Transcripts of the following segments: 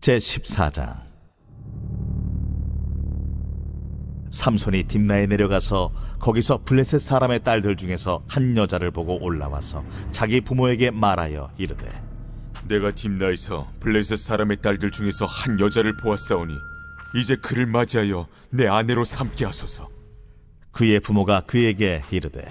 제14장. 삼손이 딥나에 내려가서 거기서 블레셋 사람의 딸들 중에서 한 여자를 보고 올라와서 자기 부모에게 말하여 이르되, 내가 딥나에서 블레셋 사람의 딸들 중에서 한 여자를 보았사오니 이제 그를 맞이하여 내 아내로 삼게 하소서. 그의 부모가 그에게 이르되,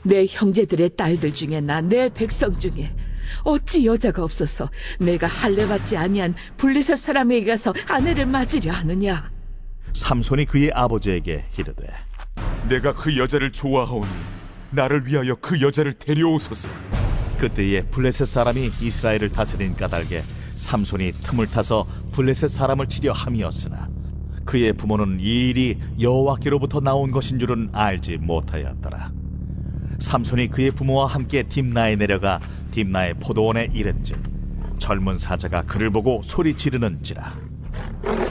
내 형제들의 딸들 중에나 내 백성 중에 어찌 여자가 없어서 내가 할례받지 아니한 블레셋 사람에게 가서 아내를 맞으려 하느냐? 삼손이 그의 아버지에게 이르되, 내가 그 여자를 좋아하오니 나를 위하여 그 여자를 데려오소서. 그때에 블레셋 사람이 이스라엘을 다스린 까닭에 삼손이 틈을 타서 블레셋 사람을 치려 함이었으나 그의 부모는 이 일이 여호와께로부터 나온 것인 줄은 알지 못하였더라. 삼손이 그의 부모와 함께 딥나에 내려가 딥나의 포도원에 이른즉 젊은 사자가 그를 보고 소리 지르는지라.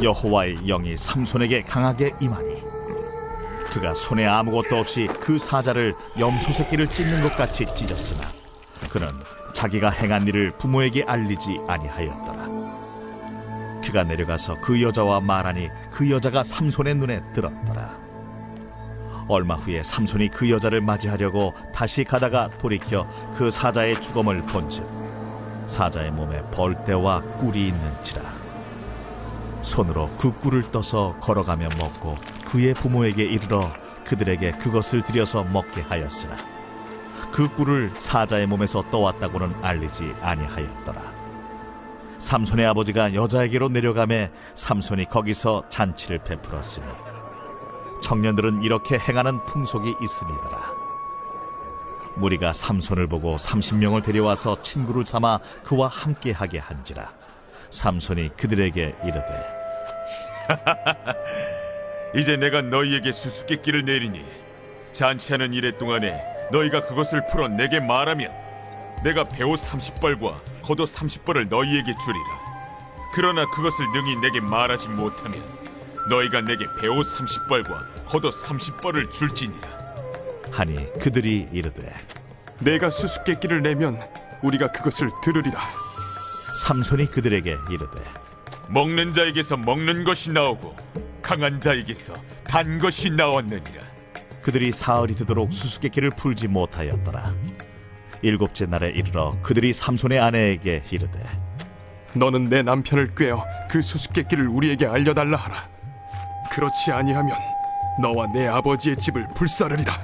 여호와의 영이 삼손에게 강하게 임하니 그가 손에 아무것도 없이 그 사자를 염소 새끼를 찢는 것 같이 찢었으나 그는 자기가 행한 일을 부모에게 알리지 아니하였더라. 그가 내려가서 그 여자와 말하니 그 여자가 삼손의 눈에 들었더라. 얼마 후에 삼손이 그 여자를 맞이하려고 다시 가다가 돌이켜 그 사자의 주검을 본즉 사자의 몸에 벌떼와 꿀이 있는지라. 손으로 그 꿀을 떠서 걸어가며 먹고 그의 부모에게 이르러 그들에게 그것을 들여서 먹게 하였으나 그 꿀을 사자의 몸에서 떠왔다고는 알리지 아니하였더라. 삼손의 아버지가 여자에게로 내려가매 삼손이 거기서 잔치를 베풀었으니 청년들은 이렇게 행하는 풍속이 있음이더라. 무리가 삼손을 보고 30명을 데려와서 친구를 삼아 그와 함께하게 한지라. 삼손이 그들에게 이르되, 이제 내가 너희에게 수수께끼를 내리니 잔치하는 이래 동안에 너희가 그것을 풀어 내게 말하면 내가 배옷 30벌과 겉옷 30벌을 너희에게 주리라. 그러나 그것을 능히 내게 말하지 못하면 너희가 내게 배옷 30벌과 겉옷 30벌을 줄지니라. 하니 그들이 이르되, 내가 수수께끼를 내면 우리가 그것을 들으리라. 삼손이 그들에게 이르되, 먹는 자에게서 먹는 것이 나오고 강한 자에게서 단 것이 나왔느니라. 그들이 사흘이 되도록 수수께끼를 풀지 못하였더라. 일곱째 날에 이르러 그들이 삼손의 아내에게 이르되, 너는 내 남편을 꾀어 그 수수께끼를 우리에게 알려달라 하라. 그렇지 아니하면 너와 내 아버지의 집을 불사르리라.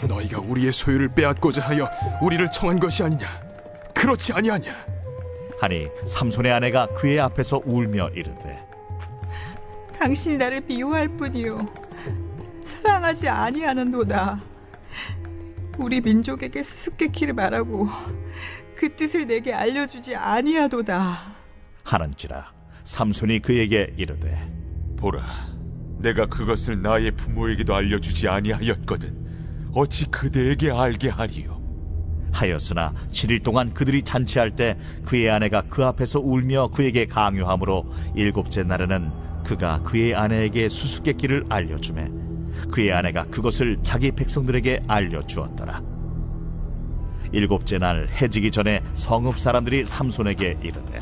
너희가 우리의 소유를 빼앗고자 하여 우리를 청한 것이 아니냐? 그렇지 아니하냐? 하니 삼손의 아내가 그의 앞에서 울며 이르되, 당신이 나를 미워할 뿐이요 사랑하지 아니하는도다. 우리 민족에게 수수께끼를 말하고 그 뜻을 내게 알려주지 아니하도다 하는지라. 삼손이 그에게 이르되, 보라, 내가 그것을 나의 부모에게도 알려주지 아니하였거든 어찌 그대에게 알게 하리요? 하였으나 7일 동안 그들이 잔치할 때 그의 아내가 그 앞에서 울며 그에게 강요하므로 일곱째 날에는 그가 그의 아내에게 수수께끼를 알려주매 그의 아내가 그것을 자기 백성들에게 알려주었더라. 일곱째 날 해지기 전에 성읍 사람들이 삼손에게 이르되,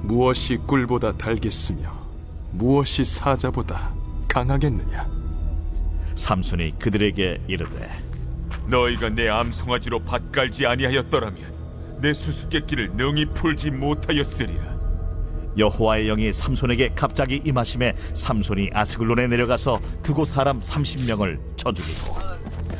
무엇이 꿀보다 달겠으며 무엇이 사자보다 강하겠느냐? 삼손이 그들에게 이르되, 너희가 내 암송아지로 밭 갈지 아니하였더라면 내 수수께끼를 능히 풀지 못하였으리라. 여호와의 영이 삼손에게 갑자기 임하심에 삼손이 아스글론에 내려가서 그곳 사람 30명을 쳐 죽이고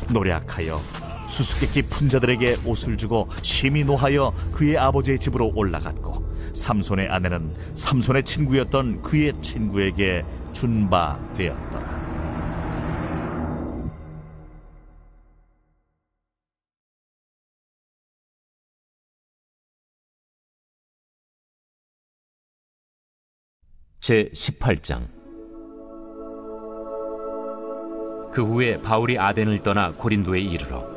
노략하여 수수께끼 푼 자들에게 옷을 주고 심히 노하여 그의 아버지의 집으로 올라갔고 삼손의 아내는 삼손의 친구였던 그의 친구에게 준 바 되었더라. 제18장. 그 후에 바울이 아덴을 떠나 고린도에 이르러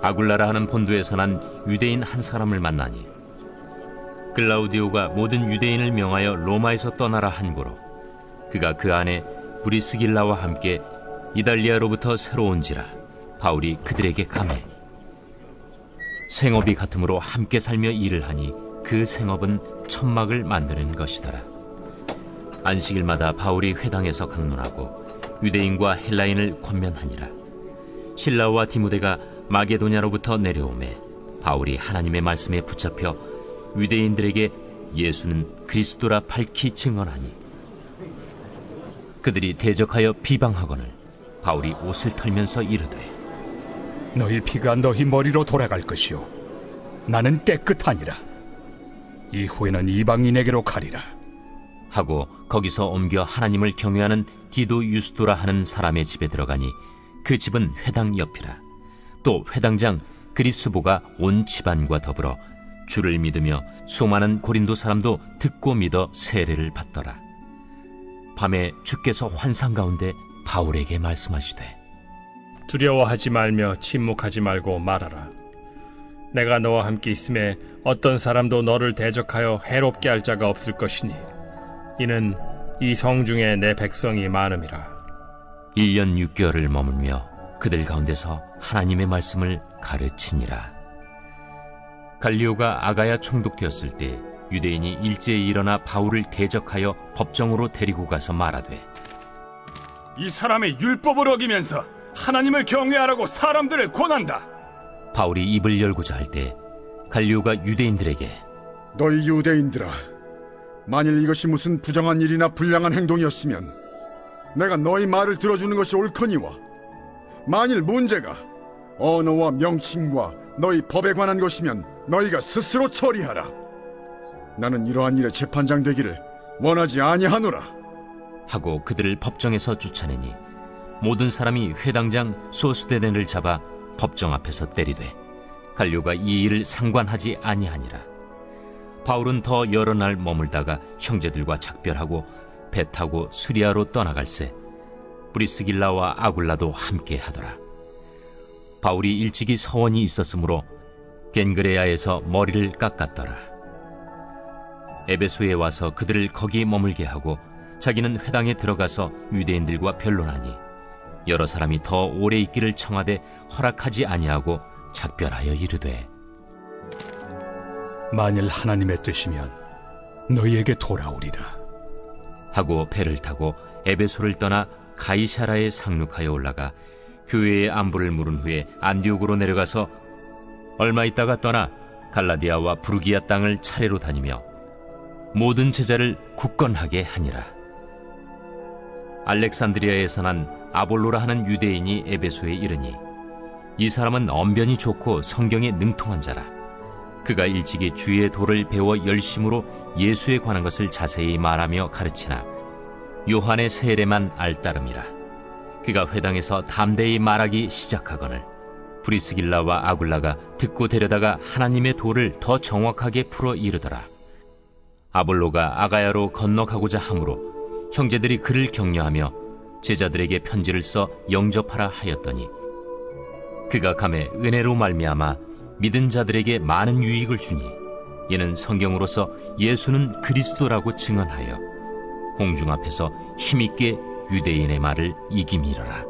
아굴라라 하는 본도에서 난 유대인 한 사람을 만나니 글라우디오가 모든 유대인을 명하여 로마에서 떠나라 한고로 그가 그 안에 브리스길라와 함께 이달리아로부터 새로 온지라 바울이 그들에게 감해 생업이 같으므로 함께 살며 일을 하니 그 생업은 천막을 만드는 것이더라. 안식일마다 바울이 회당에서 강론하고 유대인과 헬라인을 권면하니라. 실라와 디모데가 마게도냐로부터 내려오매 바울이 하나님의 말씀에 붙잡혀 유대인들에게 예수는 그리스도라 밝히 증언하니 그들이 대적하여 비방하거늘 바울이 옷을 털면서 이르되 너희 피가 너희 머리로 돌아갈 것이요 나는 깨끗하니라. 이후에는 이방인에게로 가리라 하고 거기서 옮겨 하나님을 경외하는 디도 유스도라 하는 사람의 집에 들어가니 그 집은 회당 옆이라. 또 회당장 그리스보가 온 집안과 더불어 주를 믿으며 수많은 고린도 사람도 듣고 믿어 세례를 받더라. 밤에 주께서 환상 가운데 바울에게 말씀하시되 두려워하지 말며 침묵하지 말고 말하라. 내가 너와 함께 있음에 어떤 사람도 너를 대적하여 해롭게 할 자가 없을 것이니 이는 이 성 중에 내 백성이 많음이라. 1년 6개월을 머물며 그들 가운데서 하나님의 말씀을 가르치니라. 갈리오가 아가야 총독되었을 때 유대인이 일제히 일어나 바울을 대적하여 법정으로 데리고 가서 말하되 이 사람의 율법을 어기면서 하나님을 경외하라고 사람들을 권한다. 바울이 입을 열고자 할 때 갈리오가 유대인들에게 너희 유대인들아, 만일 이것이 무슨 부정한 일이나 불량한 행동이었으면 내가 너희 말을 들어주는 것이 옳거니와 만일 문제가 언어와 명칭과 너희 법에 관한 것이면 너희가 스스로 처리하라. 나는 이러한 일에 재판장 되기를 원하지 아니하노라. 하고 그들을 법정에서 쫓아내니 모든 사람이 회당장 소스데넨을 잡아 법정 앞에서 때리되 갈료가 이 일을 상관하지 아니하니라. 바울은 더 여러 날 머물다가 형제들과 작별하고 배 타고 수리아로 떠나갈새 브리스길라와 아굴라도 함께 하더라. 바울이 일찍이 서원이 있었으므로 겐그레아에서 머리를 깎았더라. 에베소에 와서 그들을 거기 머물게 하고 자기는 회당에 들어가서 유대인들과 변론하니 여러 사람이 더 오래 있기를 청하되 허락하지 아니하고 작별하여 이르되 만일 하나님의 뜻이면 너희에게 돌아오리라 하고 배를 타고 에베소를 떠나 가이사라에 상륙하여 올라가 교회의 안부를 물은 후에 안디옥으로 내려가서 얼마 있다가 떠나 갈라디아와 부르기아 땅을 차례로 다니며 모든 제자를 굳건하게 하니라. 알렉산드리아에서 난 아볼로라 하는 유대인이 에베소에 이르니 이 사람은 언변이 좋고 성경에 능통한 자라. 그가 일찍이 주의 도를 배워 열심으로 예수에 관한 것을 자세히 말하며 가르치나 요한의 세례만 알따름이라. 그가 회당에서 담대히 말하기 시작하거늘 브리스길라와 아굴라가 듣고 데려다가 하나님의 도를 더 정확하게 풀어 이르더라. 아볼로가 아가야로 건너가고자 하므로 형제들이 그를 격려하며 제자들에게 편지를 써 영접하라 하였더니 그가 감에 은혜로 말미암아 믿은 자들에게 많은 유익을 주니 이는 성경으로서 예수는 그리스도라고 증언하여 공중 앞에서 힘있게 유대인의 말을 이김이러라.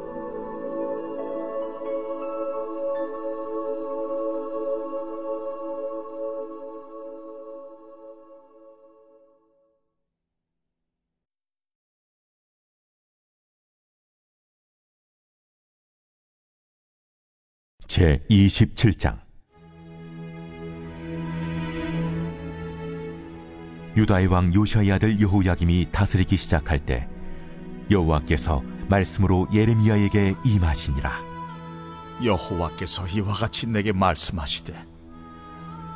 제 27장. 유다의 왕 요시아의 아들 여호야김이 다스리기 시작할 때 여호와께서 말씀으로 예레미야에게 임하시니라. 여호와께서 이와 같이 내게 말씀하시되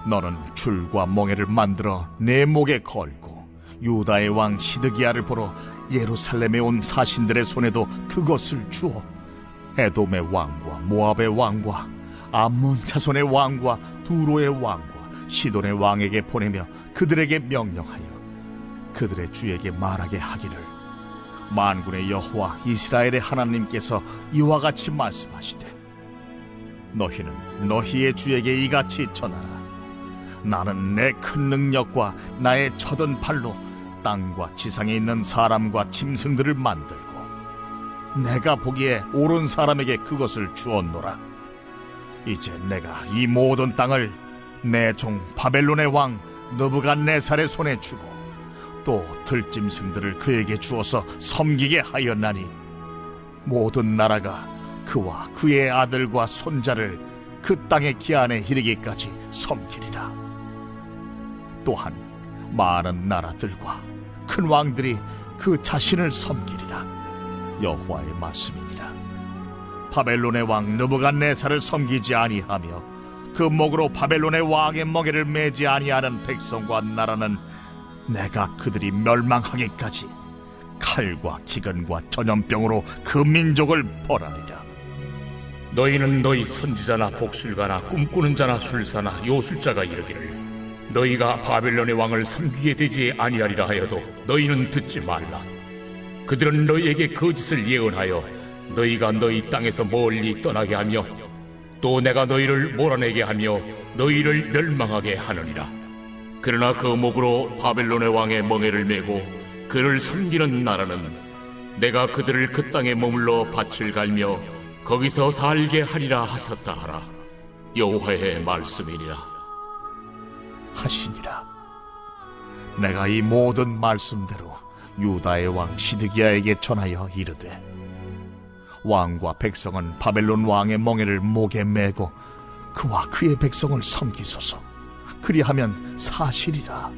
너는 줄과 멍에를 만들어 내 목에 걸고 유다의 왕 시드기야를 보러 예루살렘에 온 사신들의 손에도 그것을 주어 에돔의 왕과 모압의 왕과 암몬 자손의 왕과 두로의 왕과 시돈의 왕에게 보내며 그들에게 명령하여 그들의 주에게 말하게 하기를 만군의 여호와 이스라엘의 하나님께서 이와 같이 말씀하시되 너희는 너희의 주에게 이같이 전하라. 나는 내 큰 능력과 나의 쳐든 팔로 땅과 지상에 있는 사람과 짐승들을 만들고 내가 보기에 옳은 사람에게 그것을 주었노라. 이제 내가 이 모든 땅을 내 종 바벨론의 왕 느부갓네살의 손에 주고 또 들짐승들을 그에게 주어서 섬기게 하였나니 모든 나라가 그와 그의 아들과 손자를 그 땅의 기한에 이르기까지 섬기리라. 또한 많은 나라들과 큰 왕들이 그 자신을 섬기리라. 여호와의 말씀이니라. 바벨론의 왕 느부갓네살을 섬기지 아니하며 그 목으로 바벨론의 왕의 멍에를 매지 아니하는 백성과 나라는 내가 그들이 멸망하기까지 칼과 기근과 전염병으로 그 민족을 벌하리라. 너희는 너희 선지자나 복술가나 꿈꾸는 자나 술사나 요술자가 이르기를 너희가 바벨론의 왕을 섬기게 되지 아니하리라 하여도 너희는 듣지 말라. 그들은 너희에게 거짓을 예언하여 너희가 너희 땅에서 멀리 떠나게 하며 또 내가 너희를 몰아내게 하며 너희를 멸망하게 하느니라. 그러나 그 목으로 바벨론의 왕의 멍에를 메고 그를 섬기는 나라는 내가 그들을 그 땅에 머물러 밭을 갈며 거기서 살게 하리라 하셨다 하라. 여호와의 말씀이니라. 하시니라. 내가 이 모든 말씀대로 유다의 왕 시드기야에게 전하여 이르되 왕과 백성은 바벨론 왕의 멍에를 목에 메고 그와 그의 백성을 섬기소서. 그리하면 사실이라.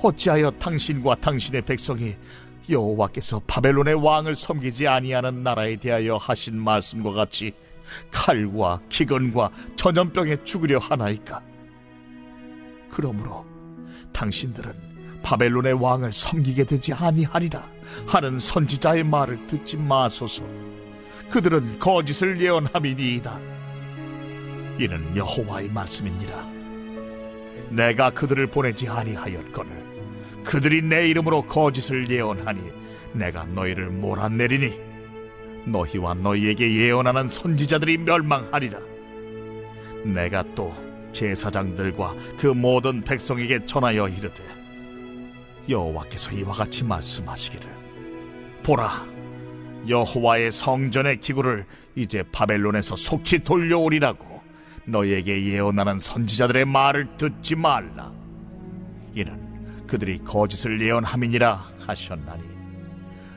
어찌하여 당신과 당신의 백성이 여호와께서 바벨론의 왕을 섬기지 아니하는 나라에 대하여 하신 말씀과 같이 칼과 기근과 전염병에 죽으려 하나이까? 그러므로 당신들은 바벨론의 왕을 섬기게 되지 아니하리라 하는 선지자의 말을 듣지 마소서. 그들은 거짓을 예언함이니이다. 이는 여호와의 말씀이니라. 내가 그들을 보내지 아니하였거늘 그들이 내 이름으로 거짓을 예언하니 내가 너희를 몰아내리니 너희와 너희에게 예언하는 선지자들이 멸망하리라. 내가 또 제사장들과 그 모든 백성에게 전하여 이르되 여호와께서 이와 같이 말씀하시기를 보라, 여호와의 성전의 기구를 이제 바벨론에서 속히 돌려오리라고 너희에게 예언하는 선지자들의 말을 듣지 말라. 이는 그들이 거짓을 예언함이니라 하셨나니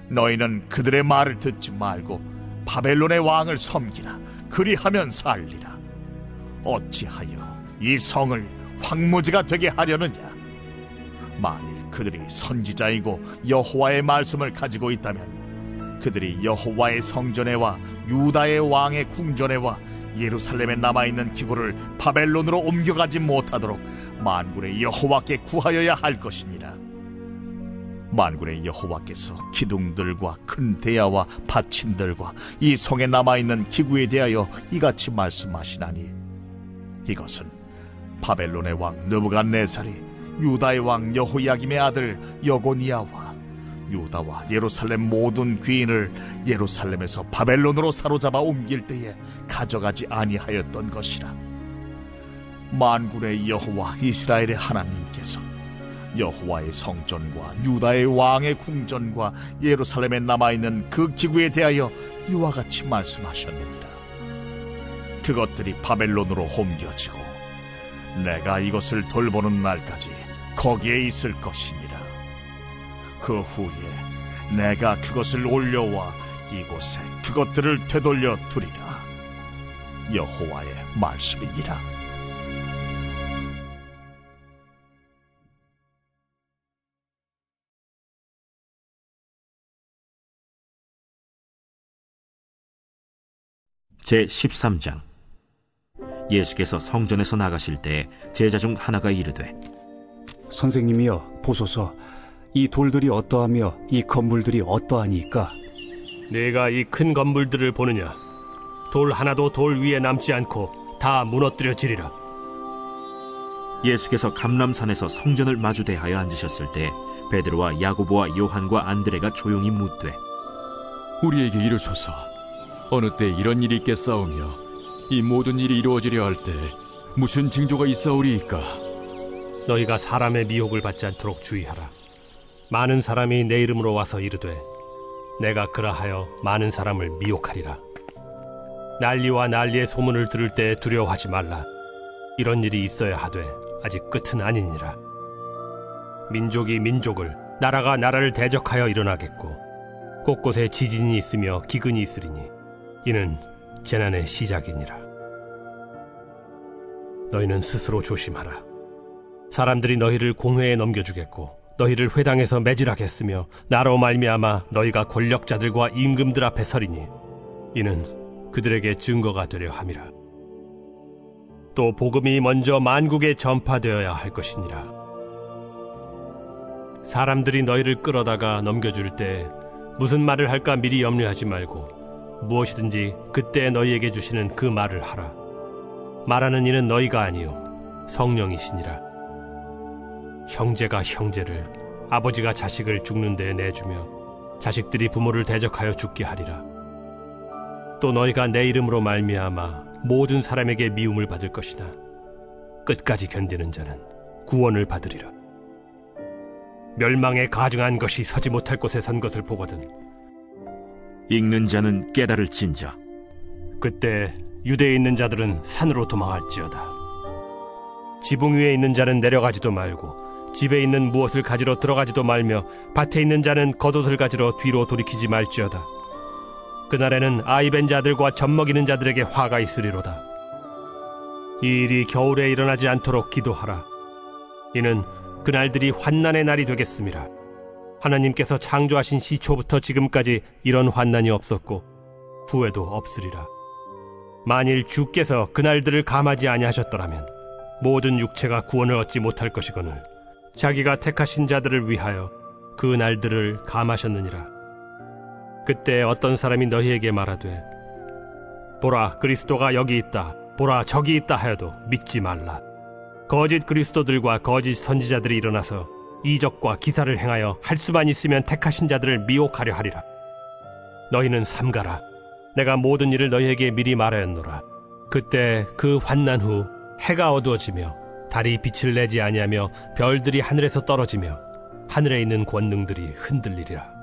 너희는 그들의 말을 듣지 말고 바벨론의 왕을 섬기라. 그리하면 살리라. 어찌하여 이 성을 황무지가 되게 하려느냐? 만일 그들이 선지자이고 여호와의 말씀을 가지고 있다면 그들이 여호와의 성전에와 유다의 왕의 궁전에와 예루살렘에 남아있는 기구를 바벨론으로 옮겨가지 못하도록 만군의 여호와께 구하여야 할 것이니라. 만군의 여호와께서 기둥들과 큰 대야와 받침들과 이 성에 남아있는 기구에 대하여 이같이 말씀하시나니 이것은 바벨론의 왕 느부갓네살이 유다의 왕 여호야김의 아들 여고니아와 유다와 예루살렘 모든 귀인을 예루살렘에서 바벨론으로 사로잡아 옮길 때에 가져가지 아니하였던 것이라. 만군의 여호와 이스라엘의 하나님께서 여호와의 성전과 유다의 왕의 궁전과 예루살렘에 남아있는 그 기구에 대하여 이와 같이 말씀하셨느니라. 그것들이 바벨론으로 옮겨지고 내가 이것을 돌보는 날까지 거기에 있을 것이니라. 그 후에 내가 그것을 올려와 이곳에 그것들을 되돌려 두리라. 여호와의 말씀이니라. 제13장. 예수께서 성전에서 나가실 때 제자 중 하나가 이르되 선생님이여 보소서, 이 돌들이 어떠하며 이 건물들이 어떠하니까? 네가 이 큰 건물들을 보느냐? 돌 하나도 돌 위에 남지 않고 다 무너뜨려지리라. 예수께서 감람산에서 성전을 마주 대하여 앉으셨을 때 베드로와 야고보와 요한과 안드레가 조용히 묻되 우리에게 이르소서, 어느 때 이런 일이 있겠사오며 이 모든 일이 이루어지려 할 때 무슨 징조가 있사오리이까? 너희가 사람의 미혹을 받지 않도록 주의하라. 많은 사람이 내 이름으로 와서 이르되 내가 그라하여 많은 사람을 미혹하리라. 난리와 난리의 소문을 들을 때 두려워하지 말라. 이런 일이 있어야 하되 아직 끝은 아니니라. 민족이 민족을, 나라가 나라를 대적하여 일어나겠고 곳곳에 지진이 있으며 기근이 있으리니 이는 재난의 시작이니라. 너희는 스스로 조심하라. 사람들이 너희를 공회에 넘겨주겠고 너희를 회당에서 매질하겠으며 나로 말미암아 너희가 권력자들과 임금들 앞에 서리니 이는 그들에게 증거가 되려 함이라. 또 복음이 먼저 만국에 전파되어야 할 것이니라. 사람들이 너희를 끌어다가 넘겨줄 때 무슨 말을 할까 미리 염려하지 말고 무엇이든지 그때 너희에게 주시는 그 말을 하라. 말하는 이는 너희가 아니요 성령이시니라. 형제가 형제를, 아버지가 자식을 죽는 데에 내주며 자식들이 부모를 대적하여 죽게 하리라. 또 너희가 내 이름으로 말미암아 모든 사람에게 미움을 받을 것이나 끝까지 견디는 자는 구원을 받으리라. 멸망에 가증한 것이 서지 못할 곳에 선 것을 보거든 읽는 자는 깨달을진저. 그때 유대에 있는 자들은 산으로 도망할지어다. 지붕 위에 있는 자는 내려가지도 말고 집에 있는 무엇을 가지러 들어가지도 말며 밭에 있는 자는 겉옷을 가지러 뒤로 돌이키지 말지어다. 그날에는 아이벤 자들과 젖먹이는 자들에게 화가 있으리로다. 이 일이 겨울에 일어나지 않도록 기도하라. 이는 그날들이 환난의 날이 되겠음이라. 하나님께서 창조하신 시초부터 지금까지 이런 환난이 없었고 후에도 없으리라. 만일 주께서 그날들을 감하지 아니하셨더라면 모든 육체가 구원을 얻지 못할 것이거늘 자기가 택하신 자들을 위하여 그 날들을 감하셨느니라. 그때 어떤 사람이 너희에게 말하되 보라 그리스도가 여기 있다, 보라 저기 있다 하여도 믿지 말라. 거짓 그리스도들과 거짓 선지자들이 일어나서 이적과 기사를 행하여 할 수만 있으면 택하신 자들을 미혹하려 하리라. 너희는 삼가라. 내가 모든 일을 너희에게 미리 말하였노라. 그때 그 환난 후 해가 어두워지며 달이 빛을 내지 아니하며 별들이 하늘에서 떨어지며 하늘에 있는 권능들이 흔들리리라.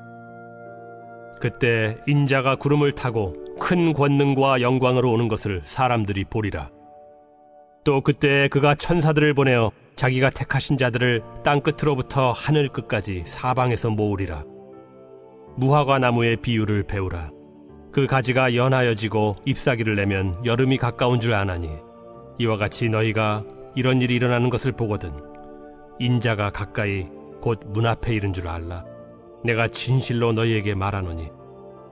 그때 인자가 구름을 타고 큰 권능과 영광으로 오는 것을 사람들이 보리라. 또 그때 그가 천사들을 보내어 자기가 택하신 자들을 땅 끝으로부터 하늘 끝까지 사방에서 모으리라. 무화과 나무의 비유를 배우라. 그 가지가 연하여지고 잎사귀를 내면 여름이 가까운 줄 아나니 이와 같이 너희가 이런 일이 일어나는 것을 보거든 인자가 가까이 곧 문 앞에 이른 줄 알라. 내가 진실로 너희에게 말하노니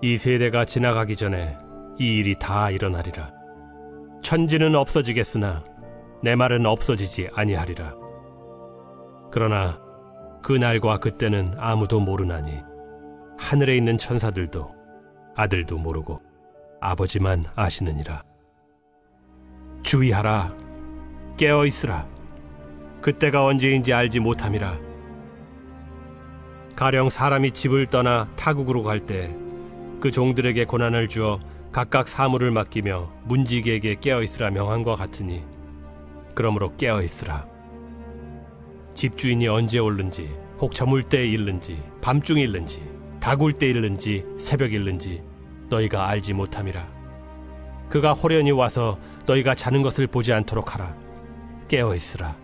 이 세대가 지나가기 전에 이 일이 다 일어나리라. 천지는 없어지겠으나 내 말은 없어지지 아니하리라. 그러나 그 날과 그때는 아무도 모르나니 하늘에 있는 천사들도 아들도 모르고 아버지만 아시느니라. 주의하라. 깨어있으라. 그때가 언제인지 알지 못함이라. 가령 사람이 집을 떠나 타국으로 갈 때 그 종들에게 고난을 주어 각각 사물을 맡기며 문지기에게 깨어있으라 명한과 같으니 그러므로 깨어있으라. 집주인이 언제 올는지 혹 저물 때에 일는지 밤중에 일는지 다굴 때 일는지 새벽 일는지 너희가 알지 못함이라. 그가 호련히 와서 너희가 자는 것을 보지 않도록 하라. 깨어있으라.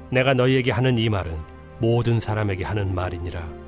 내가 너희에게 하는 이 말은 모든 사람에게 하는 말이니라.